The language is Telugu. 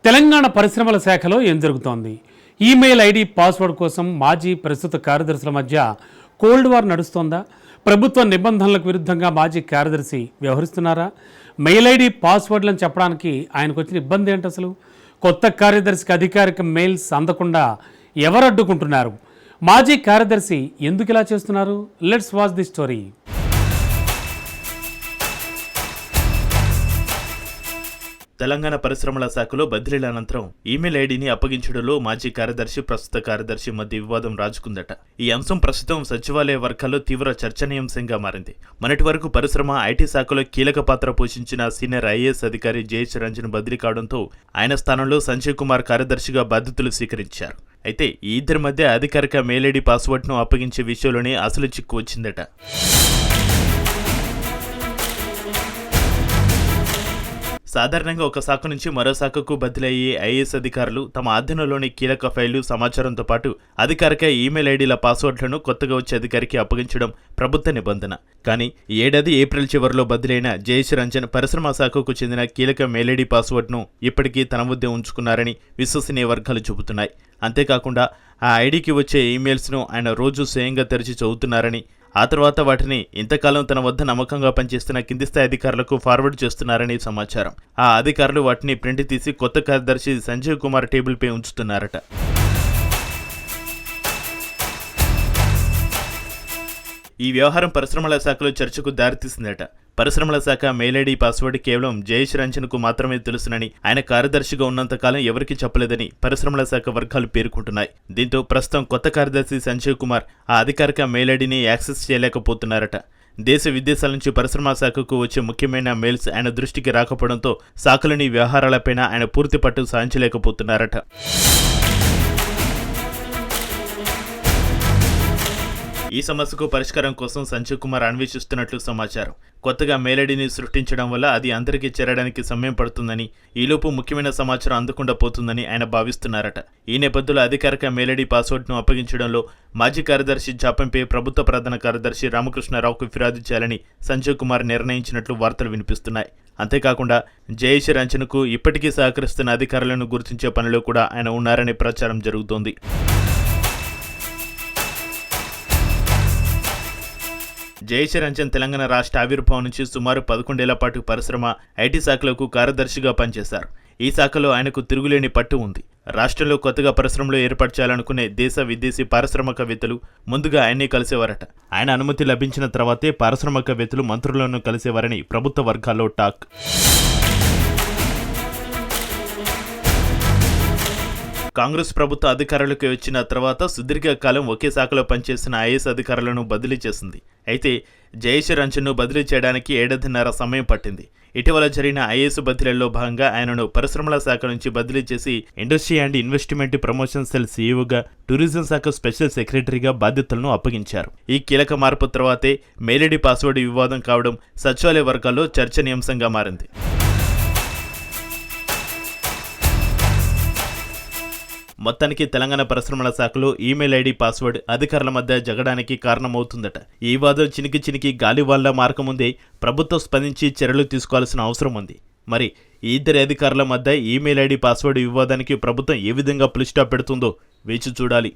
తెలంగాణ పరిశ్రమల శాఖలో ఏం జరుగుతోంది? ఈమెయిల్ ఐడి పాస్వర్డ్ కోసం మాజీ ప్రస్తుత కార్యదర్శుల మధ్య కోల్డ్ వార్ నడుస్తోందా? ప్రభుత్వ నిబంధనలకు విరుద్ధంగా మాజీ కార్యదర్శి వ్యవహరిస్తున్నారా? మెయిల్ ఐడి పాస్వర్డ్లను చెప్పడానికి ఆయనకు వచ్చిన ఇబ్బంది ఏంటి అసలు? కొత్త కార్యదర్శికి అధికారిక మెయిల్స్ అందకుండా ఎవరు అడ్డుకుంటున్నారు? మాజీ కార్యదర్శి ఎందుకు ఇలా చేస్తున్నారు? Let's watch the story. Telangana పరిశ్రమల శాఖలో బదిలీల అనంతరం ఈమెయిల్ ఐడిని అప్పగించడంలో మాజీ కార్యదర్శి ప్రస్తుత కార్యదర్శి మధ్య వివాదం రాజుకుందట. ఈ అంశం ప్రస్తుతం సచివాలయ వర్గాల్లో తీవ్ర చర్చనీయాంశంగా మారింది. మొన్నటి వరకు పరిశ్రమ ఐటీ శాఖలో కీలక పాత్ర పోషించిన సీనియర్ ఐఏఎస్ అధికారి జయేష్ రంజన్ బదిలీ కావడంతో ఆయన స్థానంలో సంజయ్ కుమార్ కార్యదర్శిగా బాధ్యతలు స్వీకరించారు. అయితే ఈ ఇద్దరి మధ్య అధికారిక మెయిల్ ఐడి పాస్వర్డ్ను అప్పగించే విషయంలోనే అసలు చిక్కు వచ్చిందట. సాధారణంగా ఒక శాఖ నుంచి మరో శాఖకు బదిలీ అయ్యే ఐఏఎస్ అధికారులు తమ ఆధీనంలోని కీలక ఫైళ్లు సమాచారంతో పాటు అధికారిక ఈమెయిల్ ఐడీల పాస్వర్డ్లను కొత్తగా వచ్చే అధికారికి అప్పగించడం ప్రభుత్వ నిబంధన. కానీ ఈ ఏడాది ఏప్రిల్ చివరిలో బదిలైన జయేష్ రంజన్ పరిశ్రమ శాఖకు చెందిన కీలక మెయిల్ ఐడీ పాస్వర్డ్ను ఇప్పటికీ తన వద్దే ఉంచుకున్నారని విశ్వసనీయ వర్గాలు చెబుతున్నాయి. అంతేకాకుండా ఆ ఐడీకి వచ్చే ఈమెయిల్స్ను ఆయన రోజు స్వయంగా తెరిచి చదువుతున్నారని, ఆ తర్వాత వాటిని ఇంతకాలం తన వద్ద నమ్మకంగా పనిచేస్తున్న కింది స్థాయి అధికారులకు ఫార్వర్డ్ చేస్తున్నారని సమాచారం. ఆ అధికారులు వాటిని ప్రింట్ తీసి కొత్త కార్యదర్శి సంజయ్ కుమార్ టేబుల్పై ఉంచుతున్నారట. ఈ వ్యవహారం పరిశ్రమల శాఖలో చర్చకు దారితీసిందట. పరిశ్రమల శాఖ మెయిల్ ఐడీ పాస్వర్డ్ కేవలం జయేష్ రంజన్కు మాత్రమే తెలుసునని, ఆయన కార్యదర్శిగా ఉన్నంతకాలం ఎవరికీ చెప్పలేదని పరిశ్రమల శాఖ వర్గాలు పేర్కొంటున్నాయి. దీంతో ప్రస్తుతం కొత్త కార్యదర్శి సంజయ్ కుమార్ ఆ అధికారిక మెయిల్ ఐడీని యాక్సెస్ చేయలేకపోతున్నారట. దేశ విదేశాల నుంచి పరిశ్రమ శాఖకు వచ్చే ముఖ్యమైన మెయిల్స్ ఆయన దృష్టికి రాకపోవడంతో శాఖలోని వ్యవహారాలపైన ఆయన పూర్తి పట్టు సాధించలేకపోతున్నారట. ఈ సమస్యకు పరిష్కారం కోసం సంజయ్ కుమార్ అన్వేషిస్తున్నట్లు సమాచారం. కొత్తగా మెయిల్ ఐడీని సృష్టించడం వల్ల అది అందరికీ చేరడానికి సమయం పడుతుందని, ఈలోపు ముఖ్యమైన సమాచారం అందకుండా పోతుందని ఆయన భావిస్తున్నారట. ఈ నేపథ్యంలో అధికారిక మెయిల్ ఐడీ పాస్వర్డ్ను అప్పగించడంలో మాజీ కార్యదర్శి జాప్యంపై ప్రభుత్వ ప్రధాన కార్యదర్శి రామకృష్ణారావుకు ఫిర్యాదు చేయాలని సంజయ్ కుమార్ నిర్ణయించినట్లు వార్తలు వినిపిస్తున్నాయి. అంతేకాకుండా జయేష్ రంజన్కు ఇప్పటికీ సహకరిస్తున్న అధికారులను గుర్తించే పనిలో కూడా ఆయన ఉన్నారనే ప్రచారం జరుగుతోంది. జయేష్ రంజన్ తెలంగాణ రాష్ట్ర ఆవిర్భావం నుంచి సుమారు 11 ఏళ్ల పాటు పరిశ్రమ ఐటీ శాఖలకు కార్యదర్శిగా పనిచేశారు. ఈ శాఖలో ఆయనకు తిరుగులేని పట్టు ఉంది. రాష్ట్రంలో కొత్తగా పరిశ్రమలు ఏర్పాటు చేయాలనుకునే దేశ విదేశీ పారిశ్రామికవేత్తలు ముందుగా ఆయన్ని కలిసేవారట. ఆయన అనుమతి లభించిన తర్వాతే పారిశ్రామికవేత్తలు మంత్రులను కలిసేవారని ప్రభుత్వ వర్గాల్లో టాక్. కాంగ్రెస్ ప్రభుత్వ అధికారులకు వచ్చిన తర్వాత సుదీర్ఘకాలం ఒకే శాఖలో పనిచేసిన ఐఏఎస్ అధికారులను బదిలీ చేసింది. అయితే జయేష్ రంజన్ను బదిలీ చేయడానికి 1.5 సమయం పట్టింది. ఇటీవల జరిగిన ఐఏఎస్ బదిలీలో భాగంగా ఆయనను పరిశ్రమల శాఖ నుంచి బదిలీ చేసి industry and investment promotion cell సీఈఓగా, టూరిజం శాఖ స్పెషల్ సెక్రటరీగా బాధ్యతలను అప్పగించారు. ఈ కీలక మార్పు తర్వాతే మెయిల్ ఐడీ పాస్వర్డ్ వివాదం కావడం సచివాలయ వర్గాల్లో చర్చనీయాంశంగా మారింది. మొత్తానికి తెలంగాణ పరిశ్రమల శాఖలో ఈమెయిల్ ఐడి పాస్వర్డ్ అధికారుల మధ్య జగడానికి కారణమవుతుందట. ఈ వివాదం చినికి గాలివాన్లా మారకముందే ప్రభుత్వం స్పందించి చర్యలు తీసుకోవాల్సిన అవసరం ఉంది. మరి ఈ ఇద్దరి అధికారుల మధ్య ఈమెయిల్ ఐడి పాస్వర్డ్ వివాదానికి ప్రభుత్వం ఏ విధంగా పులి స్టాప్ పెడుతుందో వేచి చూడాలి.